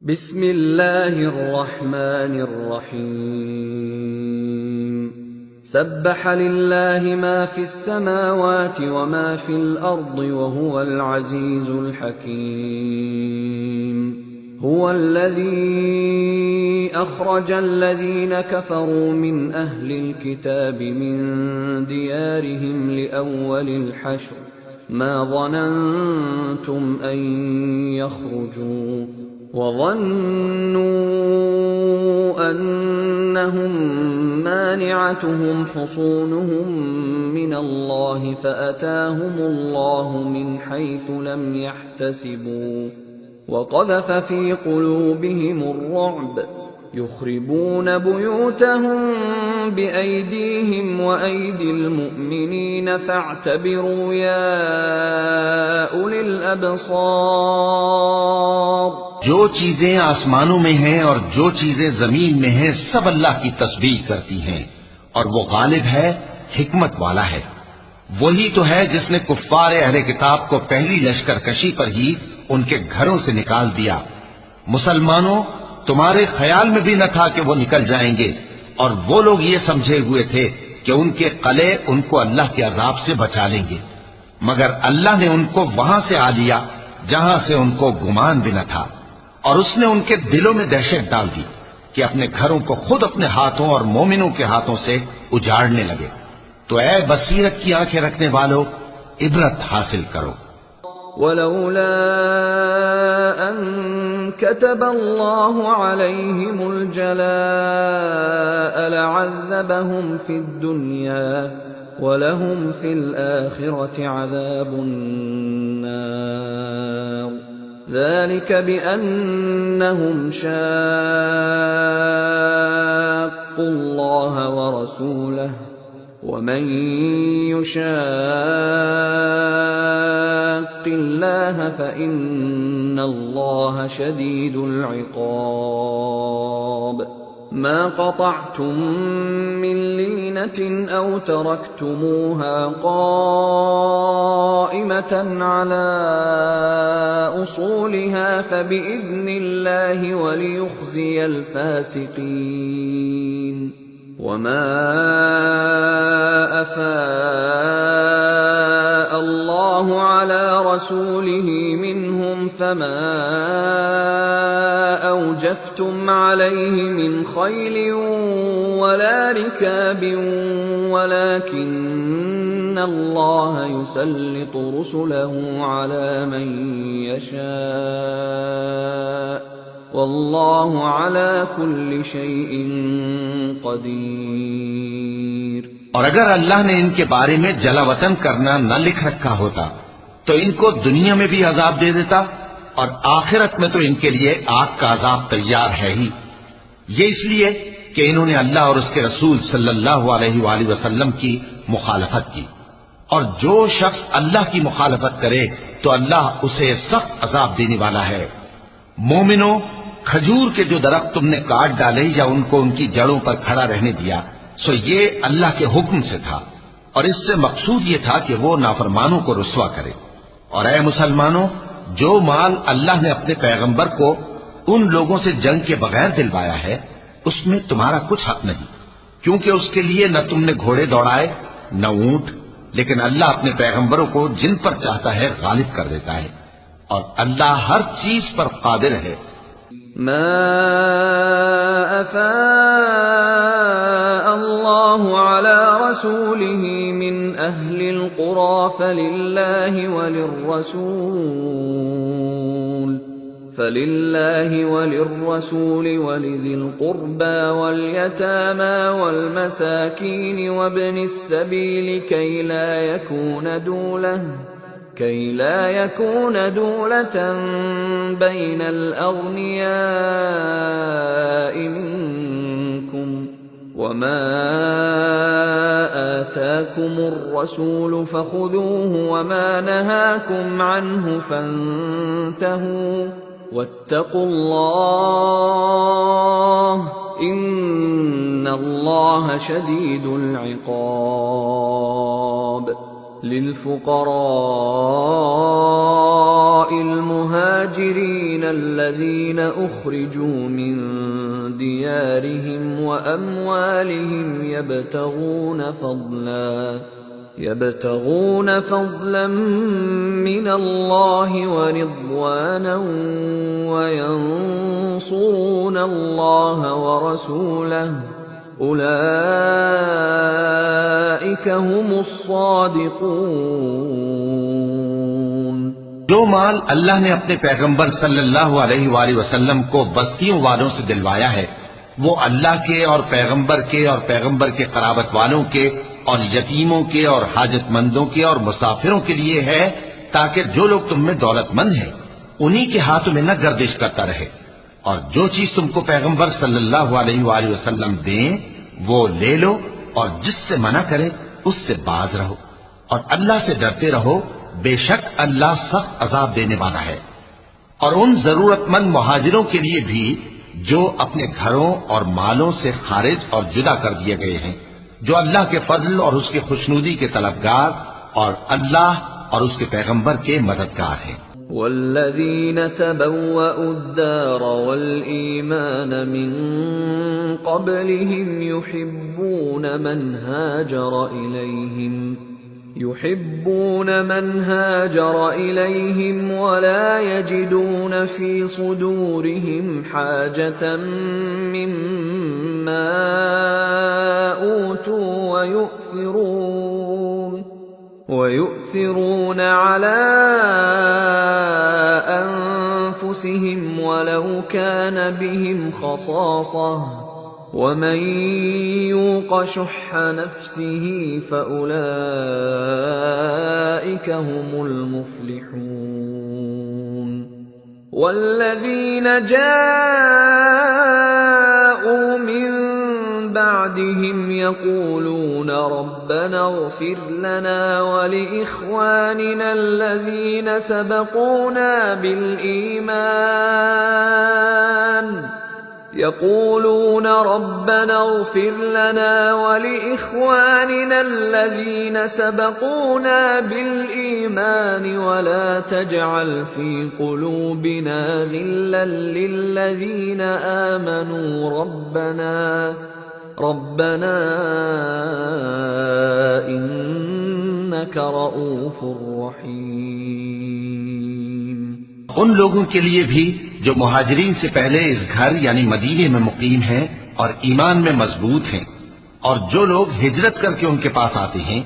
بسم الله الرحمن الرحيم سبح لله ما في السماوات وما في الأرض وهو العزيز الحكيم هو الذي أخرج الذين كفروا من أهل الكتاب من ديارهم لأول الحشر ما ظننتم أن يخرجوا وظنوا أنهم مانعتهم حصونهم من الله فأتاهم الله من حيث لم يحتسبوا وقذف في قلوبهم الرعب يخربون بيوتهم بأيديهم وأيدي المؤمنين فاعتبروا يا أولي الأبصار। जो चीजें आसमानों में हैं और जो चीजें जमीन में हैं सब अल्लाह की तस्बीह करती हैं और वो गालिब है, हिकमत वाला है। वही तो है जिसने कुफ्फार अहले किताब को पहली लश्करकशी पर ही उनके घरों से निकाल दिया। मुसलमानों, तुम्हारे ख्याल में भी न था कि वो निकल जाएंगे और वो लोग ये समझे हुए थे कि उनके कले उनको अल्लाह के अजाब से बचा लेंगे, मगर अल्लाह ने उनको वहां से आ लिया जहां से उनको गुमान भी न था और उसने उनके दिलों में दहशत डाल दी कि अपने घरों को खुद अपने हाथों और मोमिनों के हाथों से उजाड़ने लगे। तो ऐ बसीरत की आंखें रखने वालों, इबरत हासिल करो। वलौला अन كتب الله عليهم الجلاء لعذبهم في الدنيا ولهم في الآخرة عذاب النار ذلك بأنهم شاقوا الله ورسوله ومن يشاق الله فإن الله شديد العقاب ما قطعتم من لينة أو تركتموها قائمة على أصولها فبإذن الله وليخزي الفاسقين وما أفاء الله على رسوله منهم فما أوجفتم عليه من خيل ولا ركاب ولكن الله يسلط رسله على من يشاء والله على كل شيء قدير। और अगर अल्लाह ने इनके बारे में जलावतन करना न लिख रखा होता तो इनको दुनिया में भी अजाब दे देता और आखिरत में तो इनके लिए आग का अजाब तैयार है ही। ये इसलिए कि इन्होंने अल्लाह और उसके रसूल सल्लल्लाहु अलैहि वसल्लम की मुखालफत की, और जो शख्स अल्लाह की मुखालफत करे तो अल्लाह उसे सख्त अजाब देने वाला है। मोमिनो, खजूर के जो दरख्त तुमने काट डाले या उनको उनकी जड़ों पर खड़ा रहने दिया, सो ये अल्लाह के हुक्म से था और इससे मकसूद ये था कि वो नाफरमानों को रुस्वा करे। और ऐ मुसलमानों, जो माल अल्लाह ने अपने पैगंबर को उन लोगों से जंग के बगैर दिलवाया है उसमें तुम्हारा कुछ हक नहीं, क्योंकि उसके लिए न तुमने घोड़े दौड़ाए न ऊंट, लेकिन अल्लाह अपने पैगंबरों को जिन पर चाहता है गालिब कर देता है और अल्लाह हर चीज पर कादिर है। ما أفاء الله على رسوله من أهل القرى فلله وللرسول ولذي القربى واليتامى والمساكين وابن السبيل كي لا يكون دولة بين الأغنياء منكم وما آتاكم الرسول فخذوه وما نهاكم عنه فانتهوا واتقوا الله إن الله شديد العقاب। लिलफुक़राइल मुहाजिरीन अल्लज़ीन उख़्रिजू मिन दियारिहिम व अम्वालिहिम यबतगून फ़ज़लन मिनल्लाहि व रिज़वानन व यंसुरूनल्लाह व रसूलहु उलाइक हुमुस्सादिक़ून। जो माल अल्लाह ने अपने पैगंबर सल्लल्लाहु अलैहि वसल्लम को बस्तियों वालों से दिलवाया है वो अल्लाह के और पैगंबर के कराबत वालों के और यतीमों के और हाजतमंदों के और मुसाफिरों के लिए है, ताकि जो लोग तुम में दौलतमंद हैं उन्हीं के हाथों में न गर्दिश करता रहे। और जो चीज तुमको पैगंबर सल्लल्लाहु अलैहि वसल्लम दें वो ले लो, और जिससे मना करे उससे बाज रहो, और अल्लाह से डरते रहो, बेशक अल्लाह सख्त अजाब देने वाला है। और उन जरूरतमंद मुहाजिरों के लिए भी जो अपने घरों और मालों से खारिज और जुदा कर दिए गए हैं, जो अल्लाह के फजल और उसके खुशनुदी के तलबगार और अल्लाह और उसके पैगंबर के मददगार हैं। वल्लज़ीन तबव्वअु द्दार वल ईमान मिन क़ब्लिहिम युहिब्बून मन हाजर इलैहिम वला यजिदून फी सुदूरिहिम हाजतन मिम्मा ऊतू वयु'थिरून अला अनफुसिहिम वलौ कान बिहिम खसासह वमन यूक़ शुह्ह नफ्सिही फ़उलाइक हुमुल मुफ़्लिहून। वल्लज़ीन जाअू मिन बअदहिम यक़ूलून रब्बना इग़फ़िर लना वलिइख़वानिना अल्लज़ीन सबक़ूना बिलईमान वला तजअल फ़ी क़ुलूबिना ग़िल्लन लिल्लज़ीन आमनू रब्बना इन्नका रऊफ़ुर रहीम। उन लोगों के लिए भी जो मुहाजिरीन से पहले इस घर यानी मदीने में मुकीम हैं और ईमान में मजबूत हैं, और जो लोग हिजरत करके उनके पास आते हैं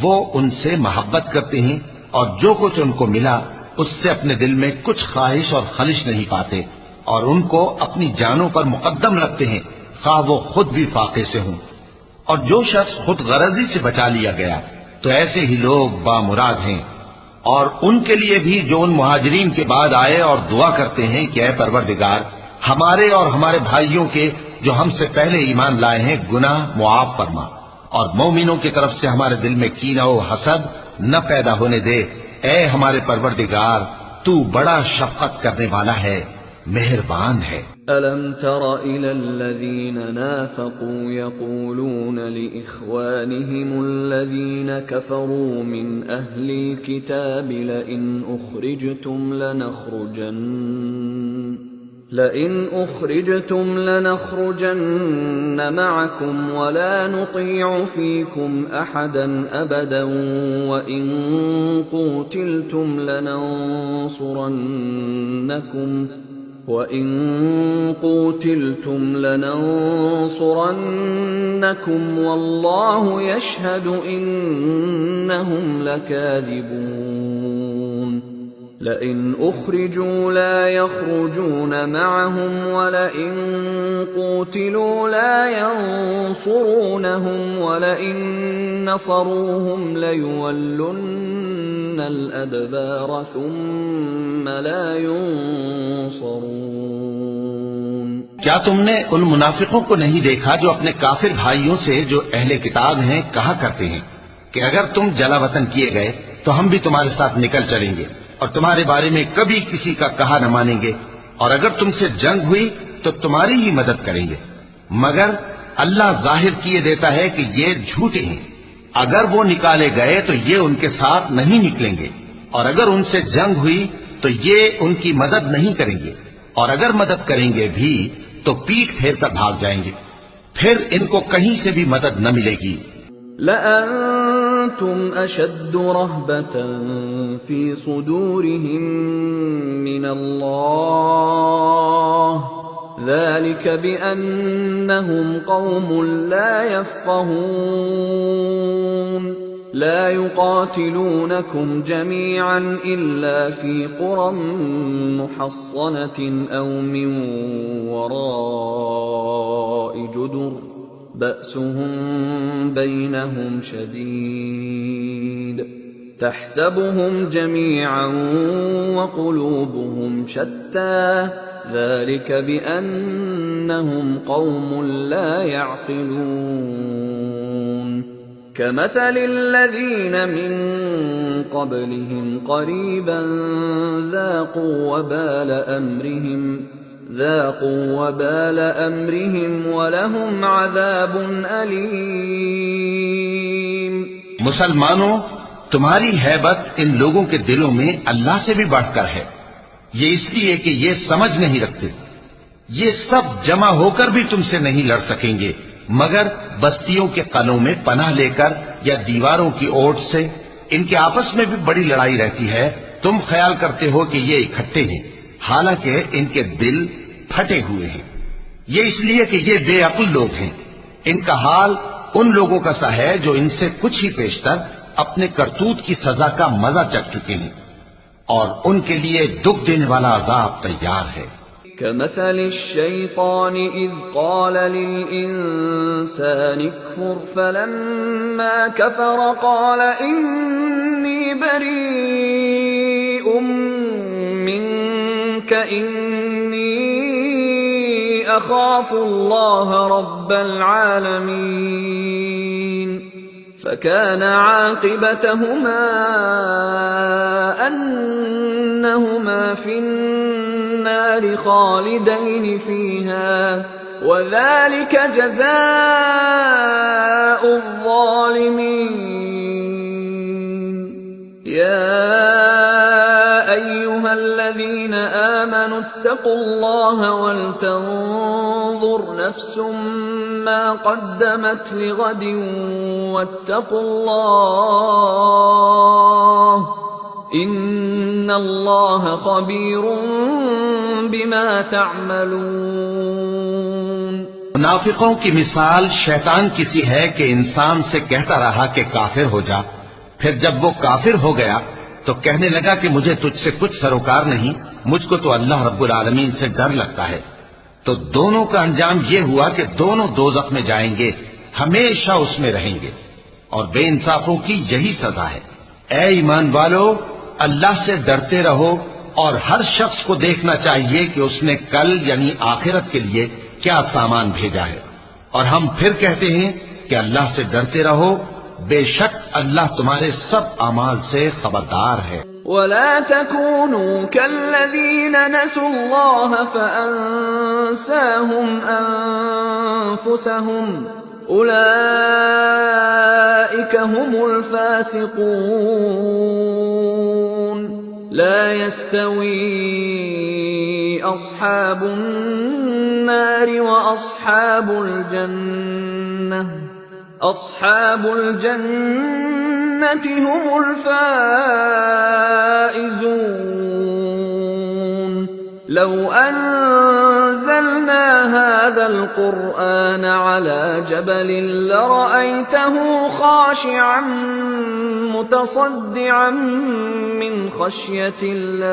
वो उनसे मोहब्बत करते हैं, और जो कुछ उनको मिला उससे अपने दिल में कुछ ख्वाहिश और खलिश नहीं पाते, और उनको अपनी जानों पर मुकद्दम रखते हैं, खा वो खुद भी फाके से हों। और जो शख्स खुद गरजी से बचा लिया गया तो ऐसे ही लोग बामुराद हैं। और उनके लिए भी जो उन मुहाजिरीन के बाद आए और दुआ करते हैं कि ऐ परवरदिगार हमारे और हमारे भाइयों के जो हमसे पहले ईमान लाए हैं गुनाह मुआफ फरमा, और मोमिनों की तरफ से हमारे दिल में कीना व हसद न पैदा होने दे। ऐ हमारे परवरदिगार तू बड़ा शफकत करने वाला है, मेहरबान है। अलम तरा इलल्लज़ीन नाफ़क़ू यक़ूलून लिइख़वानिहिम अल्लज़ीन कफ़रू मिन अहलिल किताबि लइन उख़रिजतुम लनख़रुजन्न मअकुम वला नुतीअ फ़ीकुम अहदन अबदन वइन क़ूतिलतुम लनंसुरन्नकुम वल्लाहु यशहदु इन्नहुम लकाज़िबून। लइन उख़रिजू ला यख़रुजून मअहुम वलइन क़ूतिलू ला यंसुरूनहुम वलइन नसरूहुम लयुवल्लुन्नल अदबार सुम्म ला युंसरून। क्या तुमने उन मुनाफिकों को नहीं देखा जो अपने काफिर भाइयों से जो अहले किताब हैं कहा करते हैं कि अगर तुम जलावतन किए गए तो हम भी तुम्हारे साथ निकल चलेंगे और तुम्हारे बारे में कभी किसी का कहा न मानेंगे, और अगर तुमसे जंग हुई तो तुम्हारी ही मदद करेंगे। मगर अल्लाह जाहिर किए देता है कि ये झूठे हैं। अगर वो निकाले गए तो ये उनके साथ नहीं निकलेंगे, और अगर उनसे जंग हुई तो ये उनकी मदद नहीं करेंगे, और अगर मदद करेंगे भी तो पीठ फेर कर भाग जाएंगे, फिर इनको कहीं से भी मदद न मिलेगी। लअंतुम अशद्दु रहबतन फी सुदूरिहिम मिनल्लाह ज़ालिक बिअन्नहुम क़ौमुन ला यफ़क़हून ला युक़ातिलूनकुम जमीअन इल्ला फी क़ुरन मुहस्सनतिन औ मिन वराइ जुदुर बअसुहुम बैनहुम शदीद तहसबुहुम जमीअन व क़ुलूबुहुम शत्ता ज़ालिक बिअन्नहुम क़ौमुन ला यअक़िलून कमथलिल लज़ीना मिन क़ब्लिहिम क़रीबन ज़ाक़ू वबाल अम्रिहिम वलहुम अज़ाबुन अलीम। मुसलमानों, तुम्हारी हैबत इन लोगों के दिलों में अल्लाह से भी बढ़कर है। ये इसलिए कि ये समझ नहीं रखते। ये सब जमा होकर भी तुमसे नहीं लड़ सकेंगे, मगर बस्तियों के कलों में पनाह लेकर या दीवारों की ओट से। इनके आपस में भी बड़ी लड़ाई रहती है। तुम ख्याल करते हो कि ये इकट्ठे हैं, हालांकि इनके दिल फटे हुए हैं। ये इसलिए कि ये बेअक्ल लोग हैं। इनका हाल उन लोगों का सा है जो इनसे कुछ ही पेशतर अपने करतूत की सजा का मजा चख चुके हैं, और उनके लिए दुख देने वाला अजाब तैयार है। कमथलिश शैतानि इज़ क़ाल लिल-इंसानि इक्फ़ुर फलम्मा कफ़र क़ाल इन्नी बरीउम मिन्क इन्नी अख़ाफ़ुल्लाह रब्बल आलमीन फकान आक़िबतहुमा अन्नहुमा फिन्नार ख़ालिदैन फ़ीहा वज़ालिक जज़ाउज़ ज़ालिमीन। या अय्युहल्लज़ीन आमनू इत्तक़ुल्लाह वलतंज़ुर नफ़्सुम मा क़द्दमत लिग़दिन वत्तक़ुल्लाह इन्नल्लाह ख़बीरुम बिमा तअमलून। मुनाफिकों की मिसाल शैतान किसी है कि इंसान से कहता रहा कि काफिर हो जा, फिर जब वो काफिर हो गया तो कहने लगा कि मुझे तुझसे कुछ सरोकार नहीं, मुझको तो अल्लाह रब्बुल आलमीन से डर लगता है। तो दोनों का अंजाम ये हुआ कि दोनों दोज़ख में जाएंगे, हमेशा उसमें रहेंगे, और बेइंसाफों की यही सजा है। ऐ ईमान वालो, अल्लाह से डरते रहो, और हर शख्स को देखना चाहिए कि उसने कल यानी आखिरत के लिए क्या सामान भेजा है। और हम फिर कहते हैं कि अल्लाह से डरते रहो, बेशक अल्लाह तुम्हारे सब अमाल से खबरदार है। वला तकूनू कल्लज़ीना नसुल्लाह फ़अंसाहुम अनफुसहुम उलाइका हुमुल फ़ासिक़ून। ला यस्तवी अस्हाबुन नारि व अस्हाबुल जन्नह अस्हाबुल जन्नति हुमुल फ़ाइज़ून। लौ अंज़लना हाज़ल क़ुरआन अला जबलिन लरअयतहु ख़ाशिअन मुतसद्दिअन मिन ख़श्यतिल्लाह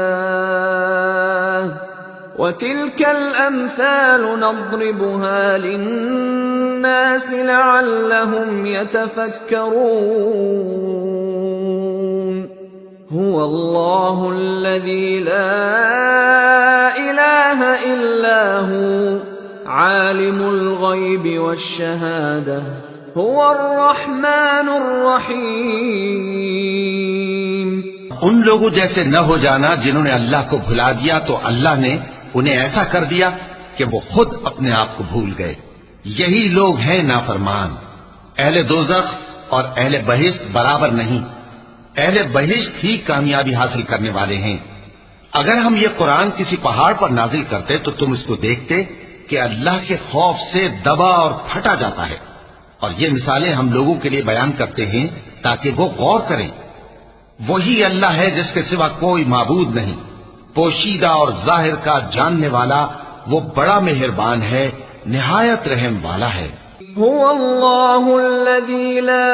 वतिल्कल अम्सालु नضربها लिन्नास लअल्लहुम यतफक्करून। हुवल्लाहु अल्लज़ी ला इलाहा इल्ला हु आलिमुल ग़ैबि वश्शहादा हुवर रहमानुर रहीम। उन लोगों जैसे न हो जाना जिन्होंने अल्लाह को भुला दिया, तो अल्लाह ने उन्हें ऐसा कर दिया कि वो खुद अपने आप को भूल गए। यही लोग हैं नाफरमान। अहले दोज़ख और अहले बहिश्त बराबर नहीं। अहले बहिश्त ही कामयाबी हासिल करने वाले हैं। अगर हम ये कुरान किसी पहाड़ पर नाजिल करते तो तुम इसको देखते कि अल्लाह के खौफ से दबा और फटा जाता है। और ये मिसालें हम लोगों के लिए बयान करते हैं ताकि वो गौर करें। वही अल्लाह है जिसके सिवा कोई माबूद नहीं, पोशीदा और जाहिर का जानने वाला, वो बड़ा मेहरबान है, निहायत रहम वाला है। हुवल्लाहुल्लज़ी ला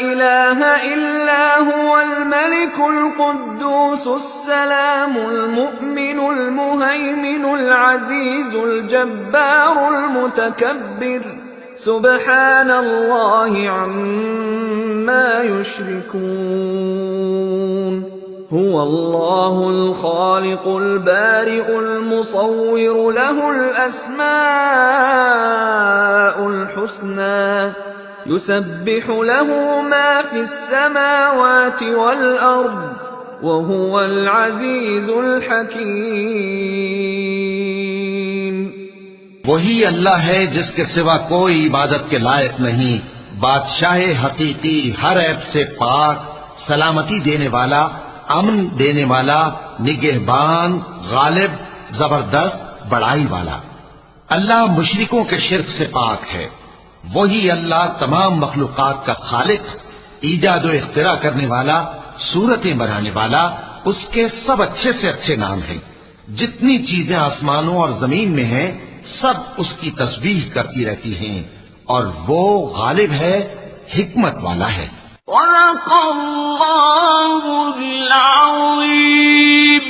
इलाहा इल्ला हुवल मलिकुल कुद्दूसुस सलामुल मुअ्मिनुल मुहैमिनुल अज़ीजुल जब्बारुल मुतकब्बिर सुब्हानल्लाहि अम्मा युश्रिकून। हुवल्लाहुल खालिकुल बारिउल मुसव्विरु लहुल अस्माउल हुस्ना युसब्बिहु लहु मा फिस समावाति वल अर्द व हुवल अज़ीजुल हकीम। वही अल्लाह है जिसके सिवा कोई इबादत के लायक नहीं, बादशाह हकीकी, हर ऐब से पाक, सलामती देने वाला, अमन देने वाला, निगहबान, गालिब, जबरदस्त, बड़ाई वाला। अल्लाह मुशरिकों के शिर्क से पाक है। वही अल्लाह तमाम मखलूकात का खालिक, ईजाद व इख्तिरा करने वाला, सूरतें बनाने वाला, उसके सब अच्छे से अच्छे नाम हैं। जितनी चीजें आसमानों और जमीन में हैं, सब उसकी तस्बीह करती रहती हैं और वो गालिब है, हिकमत वाला है। सदक़ल्लाहुल अज़ीम।